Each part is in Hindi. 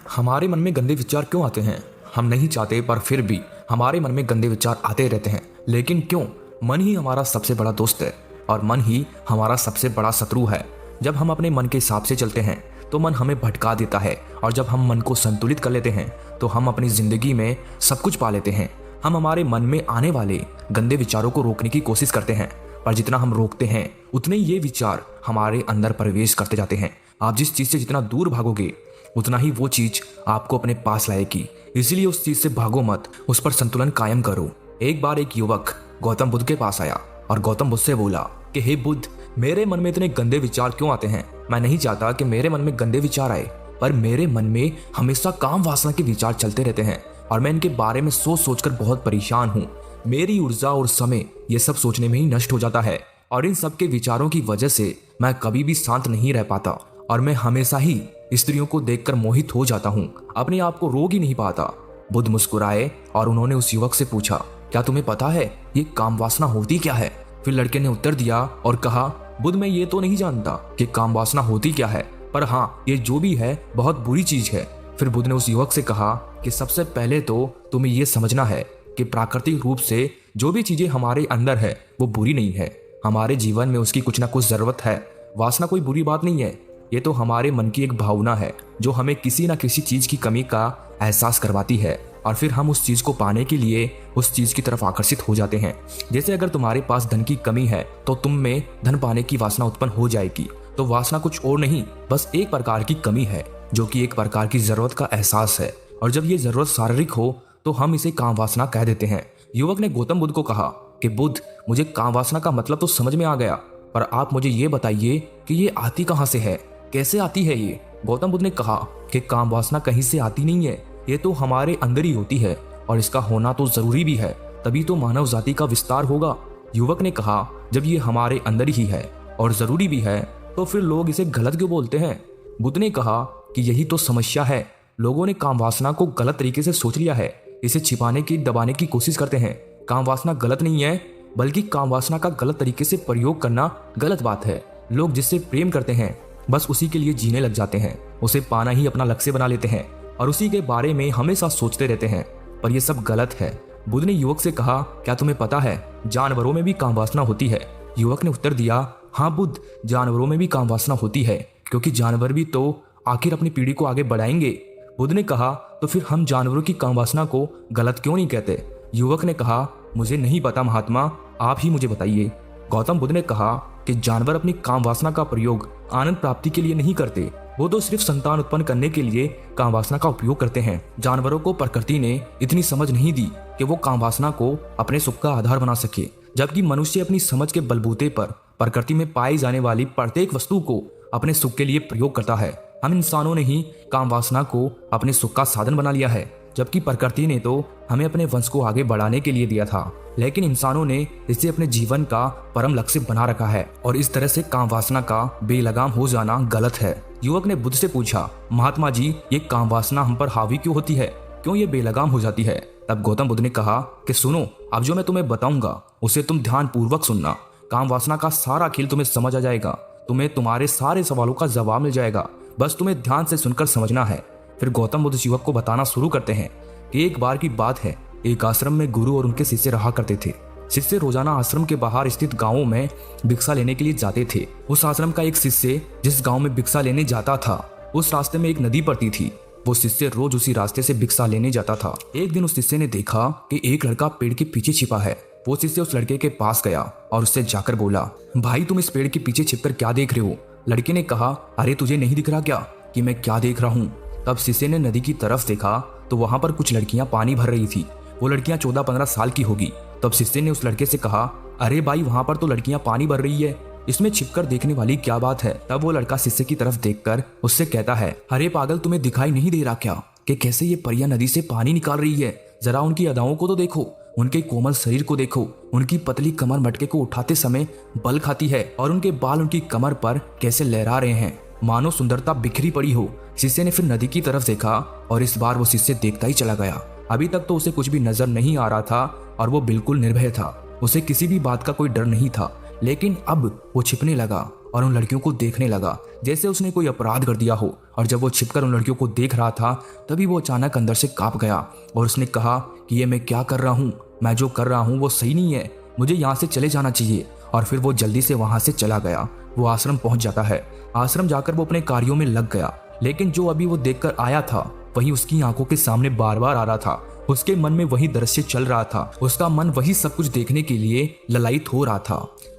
हमारे मन में गंदे विचार क्यों आते हैं? हम नहीं चाहते पर फिर भी हमारे मन में गंदे विचार आते रहते हैं। लेकिन क्यों? मन ही हमारा सबसे बड़ा दोस्त है और मन ही हमारा सबसे बड़ा शत्रु है। जब हम अपने मन के हिसाब से चलते हैं तो मन हमें भटका देता है, और जब हम मन को संतुलित कर लेते हैं तो हम अपनी जिंदगी में सब कुछ पा लेते हैं। हम हमारे मन में आने वाले गंदे विचारों को रोकने की कोशिश करते हैं, पर जितना हम रोकते हैं उतने ये विचार हमारे अंदर प्रवेश करते जाते हैं। आप जिस चीज से जितना दूर भागोगे उतना ही वो चीज आपको अपने पास लाएगी। इसलिए उस चीज से भागो मत, उस पर संतुलन कायम करो। एक बार एक युवक गौतम बुद्ध के पास आया और गौतम बुद्ध से बोला कि हे बुद्ध, मेरे मन में इतने गंदे विचार क्यों आते हैं? मैं नहीं चाहता कि मेरे मन में गंदे विचार आए, पर मेरे मन में हमेशा काम वासना के विचार चलते रहते हैं और मैं इनके बारे में सोच सोचकर बहुत परेशान हूँ। मेरी ऊर्जा और समय ये सब सोचने में ही नष्ट हो जाता है, और इन सब के विचारों की वजह से मैं कभी भी शांत नहीं रह पाता और मैं हमेशा ही स्त्रियों को देखकर मोहित हो जाता हूँ, अपने आप को रोक ही नहीं पाता। बुद्ध मुस्कुराए और उन्होंने उस युवक से पूछा, क्या तुम्हें पता है ये काम वासना होती क्या है? फिर लड़के ने उत्तर दिया और कहा, बुद्ध, मैं ये तो नहीं जानता कि काम वासना होती क्या है, पर हाँ, ये जो भी है बहुत बुरी चीज है। फिर बुद्ध ने उस युवक से कहा कि सबसे पहले तो तुम्हें ये समझना है कि प्राकृतिक रूप से जो भी चीजें हमारे अंदर है वो बुरी नहीं है। हमारे जीवन में उसकी कुछ ना कुछ जरूरत है। वासना कोई बुरी बात नहीं है, ये तो हमारे मन की एक भावना है जो हमें किसी न किसी चीज की कमी का एहसास करवाती है, और फिर हम उस चीज को पाने के लिए उस चीज की तरफ आकर्षित हो जाते हैं। जैसे अगर तुम्हारे पास धन की कमी है तो तुम में धन पाने की वासना उत्पन्न हो जाएगी। तो वासना कुछ और नहीं, बस एक प्रकार की कमी है जो कि एक प्रकार की जरूरत का एहसास है, और जब ये जरूरत शारीरिक हो तो हम इसे काम वासना कह देते हैं। युवक ने गौतम बुद्ध को कहा कि बुद्ध, मुझे काम वासना का मतलब तो समझ में आ गया, पर आप मुझे ये बताइए कि ये आती कहाँ से है, कैसे आती है ये? गौतम बुद्ध ने कहा कि काम वासना कहीं से आती नहीं है, ये तो हमारे अंदर ही होती है, और इसका होना तो जरूरी भी है, तभी तो मानव जाति का विस्तार होगा। युवक ने कहा, जब ये हमारे अंदर ही है और जरूरी भी है तो फिर लोग इसे गलत क्यों बोलते हैं? बुद्ध ने कहा कि यही तो समस्या है, लोगों ने काम वासना को गलत तरीके से सोच लिया है, इसे छिपाने की दबाने की कोशिश करते हैं। काम वासना गलत नहीं है, बल्कि काम वासना का गलत तरीके से प्रयोग करना गलत बात है। लोग जिससे प्रेम करते हैं बस उसी के लिए जीने लग जाते हैं, उसे पाना ही अपना लक्ष्य बना लेते हैं और उसी के बारे में हमेशा सोचते रहते हैं, पर यह सब गलत है। बुद्ध ने युवक से कहा, क्या तुम्हें पता है जानवरों में भी काम वासना होती है? युवक ने उत्तर दिया, हाँ बुद्ध, जानवरों में भी काम वासना होती है, क्योंकि जानवर भी तो आखिर अपनी पीढ़ी को आगे बढ़ाएंगे। बुद्ध ने कहा, तो फिर हम जानवरों की काम वासना को गलत क्यों नहीं कहते? युवक ने कहा, मुझे नहीं पता महात्मा, आप ही मुझे बताइए। गौतम बुद्ध ने कहा कि जानवर अपनी काम वासना का प्रयोग आनंद प्राप्ति के लिए नहीं करते, वो तो सिर्फ संतान उत्पन्न करने के लिए काम वासना का उपयोग करते हैं। जानवरों को प्रकृति ने इतनी समझ नहीं दी कि वो काम वासना को अपने सुख का आधार बना सके, जबकि मनुष्य अपनी समझ के बलबूते पर प्रकृति में पाई जाने वाली प्रत्येक वस्तु को अपने सुख के लिए प्रयोग करता है। हम इंसानों ने ही काम वासना को अपने सुख का साधन बना लिया है, जबकि प्रकृति ने तो हमें अपने वंश को आगे बढ़ाने के लिए दिया था, लेकिन इंसानों ने इसे अपने जीवन का परम लक्ष्य बना रखा है, और इस तरह से काम वासना का बेलगाम हो जाना गलत है। युवक ने बुद्ध से पूछा, महात्मा जी, ये काम वासना हम पर हावी क्यों होती है, क्यों ये बेलगाम हो जाती है? तब गौतम बुद्ध ने कहा कि सुनो, अब जो मैं तुम्हें बताऊंगा उसे तुम ध्यान पूर्वक सुनना। काम वासना का सारा खेल तुम्हें समझ आ जाएगा, तुम्हें तुम्हारे सारे सवालों का जवाब मिल जाएगा, बस तुम्हें ध्यान से सुनकर समझना है। फिर गौतम बुद्ध युवक को बताना शुरू करते हैं कि एक बार की बात है, एक आश्रम में गुरु और उनके शिष्य रहा करते थे। शिष्य रोजाना आश्रम के बाहर स्थित गांवों में भिक्षा लेने के लिए जाते थे। उस आश्रम का एक शिष्य जिस गांव में भिक्षा लेने जाता था, उस रास्ते में एक नदी पड़ती थी। वो शिष्य रोज उसी रास्ते से भिक्षा लेने जाता था। एक दिन उस शिष्य ने देखा कि एक लड़का पेड़ के पीछे छिपा है। वो शिष्य उस लड़के के पास गया और उससे जाकर बोला, भाई, तुम इस पेड़ के पीछे छिपकर क्या देख रहे हो? लड़के ने कहा, अरे तुझे नहीं दिख रहा क्या कि मैं क्या देख रहा हूँ? तब शिष्य ने नदी की तरफ देखा तो वहां पर कुछ लड़कियां पानी भर रही थी। वो लड़कियां 14-15 साल की होगी। तब शिष्य ने उस लड़के से कहा, अरे भाई, वहां पर तो लड़कियां पानी भर रही है, इसमें छिपकर देखने वाली क्या बात है? तब वो लड़का शिष्य की तरफ देखकर उससे कहता है, अरे पागल, तुम्हें दिखाई नहीं दे रहा क्या कि कैसे ये परियां नदी से पानी निकाल रही है? जरा उनकी अदाओं को तो देखो, उनके कोमल शरीर को देखो, उनकी पतली कमर मटके को उठाते समय बल खाती है, और उनके बाल उनकी कमर पर कैसे लहरा रहे हैं, मानो सुंदरता बिखरी पड़ी हो। शिष्य ने फिर नदी की तरफ देखा और इस बार वो शिष्य देखता ही चला गया। अभी तक तो उसे कुछ भी नजर नहीं आ रहा था और वो बिल्कुल निर्भय था। उसे किसी भी बात का कोई डर नहीं था, लेकिन अब वो छिपने लगा और उन लड़कियों को देखने लगा जैसे उसने कोई अपराध कर दिया हो। और जब वो छिपकर उन लड़कियों को देख रहा था तभी वो अचानक अंदर से कांप गया और उसने कहा कि ये मैं क्या कर रहा हूँ, मैं जो कर रहा हूँ वो सही नहीं है, मुझे यहाँ से चले जाना चाहिए। और फिर वो जल्दी से वहां से चला गया। वो आश्रम पहुंच जाता है। आश्रम जाकर वो अपने कार्यों में लग गया, लेकिन जो अभी वो देखकर आया था वही उसकी आंखों के सामने बार बार आ रहा था। उसके मन में वही दृश्य चल रहा था। उसका मन वही सब कुछ देखने के लिए ललायित हो रहा था।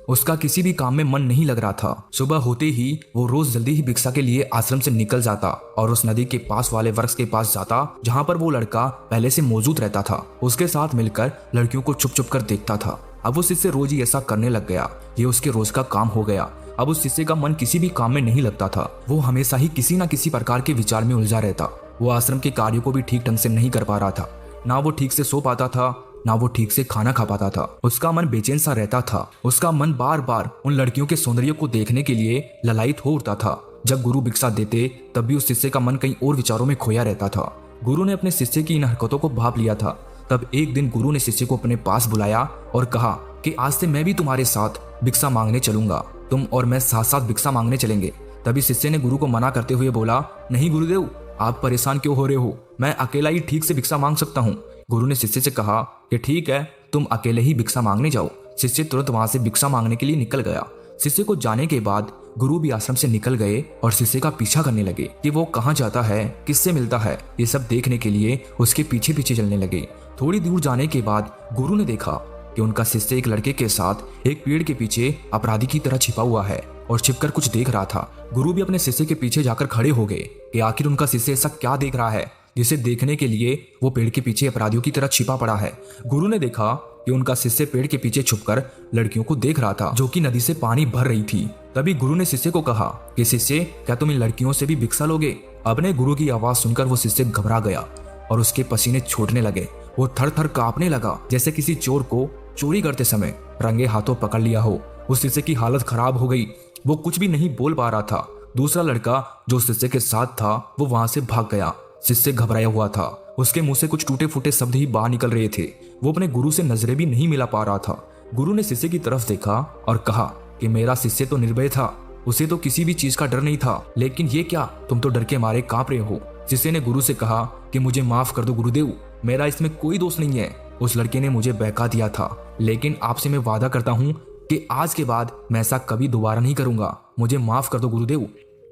उसका किसी भी काम में मन नहीं लग रहा था। सुबह होते ही वो रोज जल्दी ही भिक्षा के लिए आश्रम से निकल जाता और उस नदी के पास वाले वृक्ष के पास जाता जहाँ पर वो लड़का पहले से मौजूद रहता था। उसके साथ मिलकर लड़कियों को छुप छुप कर देखता था। अब उस शिष्य रोज ही ऐसा करने लग गया। ये उसके रोज का काम हो गया। अब उस शिष्य का मन किसी भी काम में नहीं लगता था। वो हमेशा ही किसी न किसी प्रकार के विचार में उलझा रहता। वो आश्रम के कार्यों को भी ठीक ढंग से नहीं कर पा रहा था। ना वो ठीक से सो पाता था, ना वो ठीक से खाना खा पाता था। उसका मन बेचैन सा रहता था। उसका मन बार बार उन लड़कियों के सौंदर्य को देखने के लिए ललायित हो उठता था। जब गुरु भिक्षा देते तब भी उस शिष्य का मन कहीं और विचारों में खोया रहता था। गुरु ने अपने शिष्य की इन हरकतों को भांप लिया था। तब एक दिन गुरु ने शिष्य को अपने पास बुलाया और कहा कि आज से मैं भी तुम्हारे साथ भिक्षा मांगने चलूंगा। तुम और मैं साथ साथ भिक्षा मांगने चलेंगे। तभी शिष्य ने गुरु को मना करते हुए बोला, नहीं गुरुदेव, आप परेशान क्यों हो रहे हो, मैं अकेला ही ठीक से भिक्षा मांग सकता हूँ। गुरु ने शिष्य से कहा कि ठीक है, तुम अकेले ही भिक्षा मांगने जाओ। शिष्य तुरंत वहां से भिक्षा मांगने के लिए निकल गया। शिष्य को जाने के बाद गुरु भी आश्रम से निकल गए और शिष्य का पीछा करने लगे कि वो कहाँ जाता है, किससे मिलता है। ये सब देखने के लिए उसके पीछे पीछे चलने लगे। थोड़ी दूर जाने के बाद गुरु ने देखा कि उनका शिष्य एक लड़के के साथ एक पेड़ के पीछे अपराधी की तरह छिपा हुआ है और छिपकर कुछ देख रहा था। गुरु भी अपने शिष्य के पीछे जाकर खड़े हो गए कि आखिर उनका शिष्य ऐसा क्या देख रहा है जिसे देखने के लिए वो पेड़ के पीछे अपराधियों की तरह छिपा पड़ा है। गुरु ने देखा कि उनका शिष्य पेड़ के पीछे छुपकर लड़कियों को देख रहा था जो कि नदी से पानी भर रही थी। तभी गुरु ने शिष्य को कहा कि शिष्य, क्या तुम इन लड़कियों से भी भिक्षा लोगे? अपने गुरु की आवाज सुनकर वो शिष्य घबरा गया और उसके पसीने छूटने लगे। वो थर थर कांपने लगा जैसे किसी चोर को चोरी करते समय रंगे हाथों पकड़ लिया हो। उस शिष्य की हालत खराब हो गई। वो कुछ भी नहीं बोल पा रहा था। दूसरा लड़का जो शिष्य के साथ था वो वहां से भाग गया। शिष्य घबराया हुआ था। उसके मुंह से कुछ टूटे फूटे शब्द ही बाहर निकल रहे थे। वो अपने गुरु से नजरें भी नहीं मिला पा रहा था। गुरु ने शिष्य की तरफ देखा और कहा कि मेरा शिष्य तो निर्भय था, उसे तो किसी भी चीज का डर नहीं था, लेकिन ये क्या, तुम तो डर के मारे कांप रहे हो। शिष्य ने गुरु से कहा कि मुझे माफ कर दो गुरुदेव, मेरा इसमें कोई दोष नहीं है। उस लड़के ने मुझे बहका दिया था, लेकिन आपसे मैं वादा करता हूँ कि आज के बाद मैं ऐसा कभी दोबारा नहीं करूंगा। मुझे माफ कर दो गुरुदेव।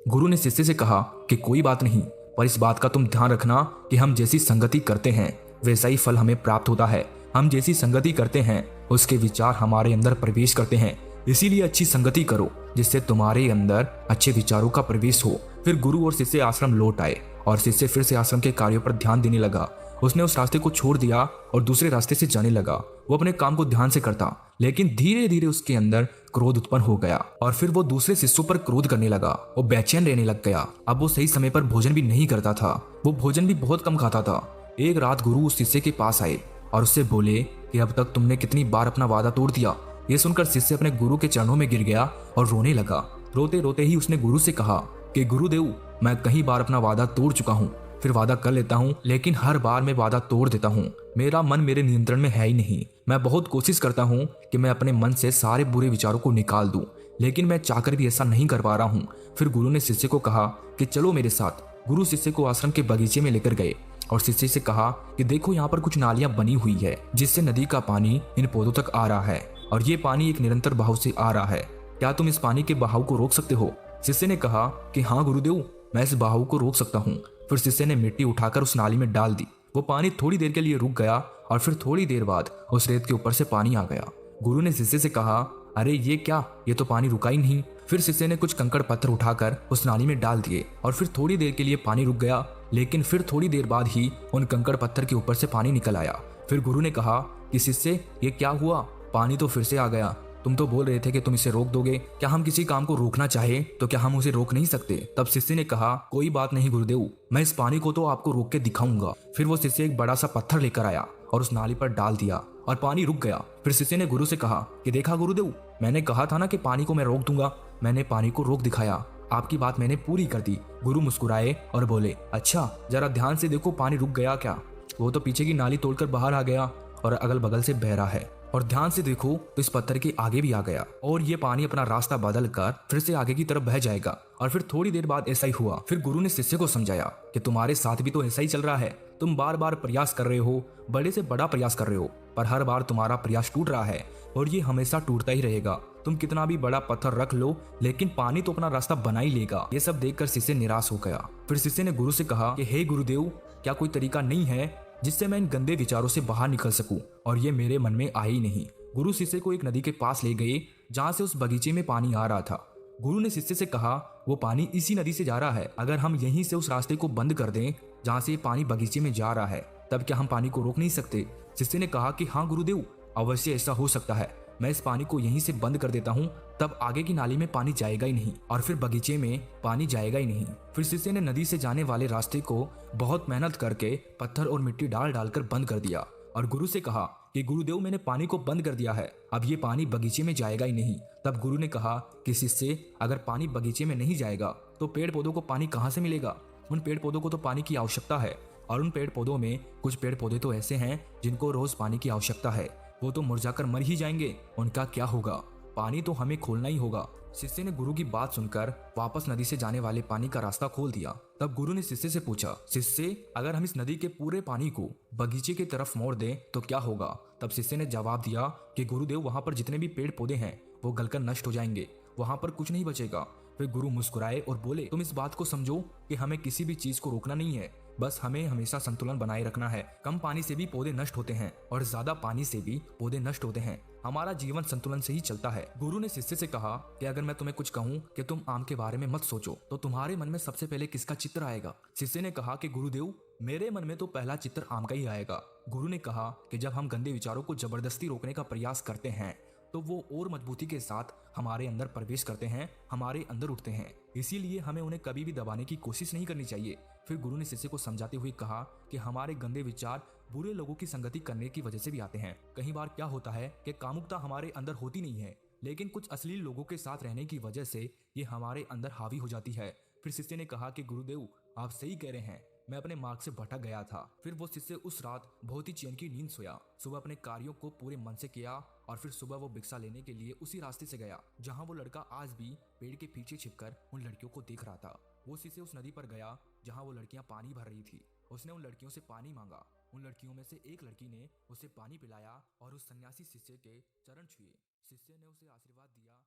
गुरु ने शिष्य से कहा कि कोई बात नहीं, पर इस बात का तुम ध्यान रखना कि हम जैसी संगति करते हैं वैसा ही फल हमें प्राप्त होता है। हम जैसी संगति करते हैं उसके विचार हमारे अंदर प्रवेश करते हैं। इसीलिए अच्छी संगति करो जिससे तुम्हारे अंदर अच्छे विचारों का प्रवेश हो। फिर गुरु और शिष्य आश्रम लौट आए और शिष्य फिर से आश्रम के कार्यों पर ध्यान देने लगा। उसने उस रास्ते को छोड़ दिया और दूसरे रास्ते से जाने लगा। वो अपने काम को ध्यान से करता, लेकिन धीरे धीरे उसके अंदर क्रोध उत्पन्न हो गया और फिर वो दूसरे शिष्यों पर क्रोध करने लगा। वो बेचैन रहने लग गया। अब वो सही समय पर भोजन भी नहीं करता था। वो भोजन भी बहुत कम खाता था। एक रात गुरु उस शिष्य के पास आए और उससे बोले कि अब तक तुमने कितनी बार अपना वादा तोड़ दिया। ये सुनकर शिष्य अपने गुरु के चरणों में गिर गया और रोने लगा। रोते रोते ही उसने गुरु से कहा कि गुरुदेव, मैं कई बार अपना वादा तोड़ चुका हूँ, फिर वादा कर लेता हूँ, लेकिन हर बार मैं वादा तोड़ देता हूँ। मेरा मन मेरे नियंत्रण में है ही नहीं। मैं बहुत कोशिश करता हूँ कि मैं अपने मन से सारे बुरे विचारों को निकाल दूं, लेकिन मैं चाहकर भी ऐसा नहीं कर पा रहा हूँ। फिर गुरु ने शिष्य को कहा कि चलो मेरे साथ। गुरु शिष्य को आश्रम के बगीचे में लेकर गए और शिष्य से कहा कि देखो, यहाँ पर कुछ नालियां बनी हुई है जिससे नदी का पानी इन पौधों तक आ रहा है और ये पानी एक निरंतर बहाव से आ रहा है। क्या तुम इस पानी के बहाव को रोक सकते हो? शिष्य ने कहा कि हाँ गुरुदेव, मैं इस बहाव को रोक सकता हूँ। फिर शिष्य ने मिट्टी उठाकर उस नाली में डाल दी। वो पानी थोड़ी देर के लिए रुक गया और फिर थोड़ी देर बाद उस रेत के ऊपर से पानी आ गया। गुरु ने शिष्य से कहा, अरे ये क्या, ये तो पानी रुका ही नहीं। फिर शिष्य ने कुछ कंकड़ पत्थर उठाकर उस नाली में डाल दिए और फिर थोड़ी देर के लिए पानी रुक गया, लेकिन फिर थोड़ी देर बाद ही उन कंकड़ पत्थर के ऊपर से पानी निकल आया। फिर गुरु ने कहा कि शिष्य, ये क्या हुआ, पानी तो फिर से आ गया। तुम तो बोल रहे थे कि तुम इसे रोक दोगे। क्या हम किसी काम को रोकना चाहे तो क्या हम उसे रोक नहीं सकते? तब शिष्य ने कहा, कोई बात नहीं गुरुदेव, मैं इस पानी को तो आपको रोक के दिखाऊंगा। फिर वो शिष्य एक बड़ा सा पत्थर लेकर आया और उस नाली पर डाल दिया और पानी रुक गया। फिर शिष्य ने गुरु से कहा कि देखा गुरुदेव, मैंने कहा था ना कि पानी को मैं रोक दूंगा। मैंने पानी को रोक दिखाया, आपकी बात मैंने पूरी कर दी। गुरु मुस्कुराए और बोले, अच्छा जरा ध्यान से देखो, पानी रुक गया क्या? वो तो पीछे की नाली तोड़कर बाहर आ गया और अगल बगल से बह रहा है। और ध्यान से देखो तो इस पत्थर के आगे भी आ गया और ये पानी अपना रास्ता बदल कर फिर से आगे की तरफ बह जाएगा। और फिर थोड़ी देर बाद ऐसा ही हुआ। फिर गुरु ने शिष्य को समझाया कि तुम्हारे साथ भी तो ऐसा ही चल रहा है। तुम बार बार प्रयास कर रहे हो, बड़े से बड़ा प्रयास कर रहे हो, पर हर बार तुम्हारा प्रयास टूट रहा है और ये हमेशा टूटता ही रहेगा। तुम कितना भी बड़ा पत्थर रख लो, लेकिन पानी तो अपना रास्ता बना ही लेगा। ये सब देखकर शिष्य निराश हो गया। फिर शिष्य ने गुरु से कहा कि हे गुरुदेव, क्या कोई तरीका नहीं है जिससे मैं इन गंदे विचारों से बाहर निकल सकूं? और ये मेरे मन में आए ही नहीं। गुरु शिष्य को एक नदी के पास ले गए जहां से उस बगीचे में पानी आ रहा था। गुरु ने शिष्य से कहा, वो पानी इसी नदी से जा रहा है। अगर हम यहीं से उस रास्ते को बंद कर दें जहां से ये पानी बगीचे में जा रहा है, तब क्या हम पानी को रोक नहीं सकते? शिष्य ने कहा कि हाँ गुरुदेव, अवश्य ऐसा हो सकता है। मैं इस पानी को यहीं से बंद कर देता हूँ, तब आगे की नाली में पानी जाएगा ही नहीं और फिर बगीचे में पानी जाएगा ही नहीं। फिर शिष्य ने नदी से जाने वाले रास्ते को बहुत मेहनत करके पत्थर और मिट्टी डाल डालकर बंद कर दिया और गुरु से कहा कि गुरुदेव, मैंने पानी को बंद कर दिया है, अब ये पानी बगीचे में जाएगा ही नहीं। तब गुरु ने कहा कि शिष्य, अगर पानी बगीचे में नहीं जाएगा तो पेड़ पौधों को पानी कहाँ से मिलेगा? उन पेड़ पौधों को तो पानी की आवश्यकता है और उन पेड़ पौधों में कुछ पेड़ पौधे तो ऐसे हैं जिनको रोज पानी की आवश्यकता है, वो तो मुरझाकर मर ही जाएंगे, उनका क्या होगा? पानी तो हमें खोलना ही होगा। शिष्य ने गुरु की बात सुनकर वापस नदी से जाने वाले पानी का रास्ता खोल दिया। तब गुरु ने शिष्य से पूछा, शिष्य, अगर हम इस नदी के पूरे पानी को बगीचे की तरफ मोड़ दें तो क्या होगा? तब शिष्य ने जवाब दिया कि गुरुदेव, वहां पर जितने भी पेड़ पौधे हैं वो गलकर नष्ट हो जाएंगे, वहां पर कुछ नहीं बचेगा। फिर गुरु मुस्कुराए और बोले, तुम इस बात को समझो कि हमें किसी भी चीज को रोकना नहीं है, बस हमें हमेशा संतुलन बनाए रखना है। कम पानी से भी पौधे नष्ट होते हैं और ज्यादा पानी से भी पौधे नष्ट होते हैं। हमारा जीवन संतुलन से ही चलता है। गुरु ने शिष्य से कहा कि अगर मैं तुम्हें कुछ कहूँ कि तुम आम के बारे में मत सोचो, तो तुम्हारे मन में सबसे पहले किसका चित्र आएगा? शिष्य ने कहा कि गुरुदेव, मेरे मन में तो पहला चित्र आम का ही आएगा। गुरु ने कहा कि जब हम गंदे विचारों को जबरदस्ती रोकने का प्रयास करते हैं तो वो और मजबूती के साथ हमारे अंदर प्रवेश करते हैं, हमारे अंदर उठते हैं। इसीलिए हमें उन्हें कभी भी दबाने की कोशिश नहीं करनी चाहिए। फिर गुरु ने शिष्य को समझाते हुए कहा कि हमारे गंदे विचार बुरे लोगों की संगति करने की वजह से भी आते हैं। कई बार क्या होता है कि कामुकता हमारे अंदर होती नहीं है, लेकिन कुछ अश्लील लोगों के साथ रहने की वजह से ये हमारे अंदर हावी हो जाती है। फिर शिष्य ने कहा कि गुरुदेव, आप सही कह रहे हैं, मैं अपने मार्ग से भटक गया था। फिर वो शिष्य उस रात बहुत ही चैन की नींद सोया। सुबह अपने कार्यों को पूरे मन से किया और फिर सुबह वो भिक्षा लेने के लिए उसी रास्ते से गया जहां वो लड़का आज भी पेड़ के पीछे छिपकर उन लड़कियों को देख रहा था। वो शिष्य उस नदी पर गया जहां वो लड़कियां पानी भर रही थी। उसने उन लड़कियों से पानी मांगा। उन लड़कियों में से एक लड़की ने उसे पानी पिलाया और उस सन्यासी शिष्य के चरण छुए। शिष्य ने उसे आशीर्वाद दिया।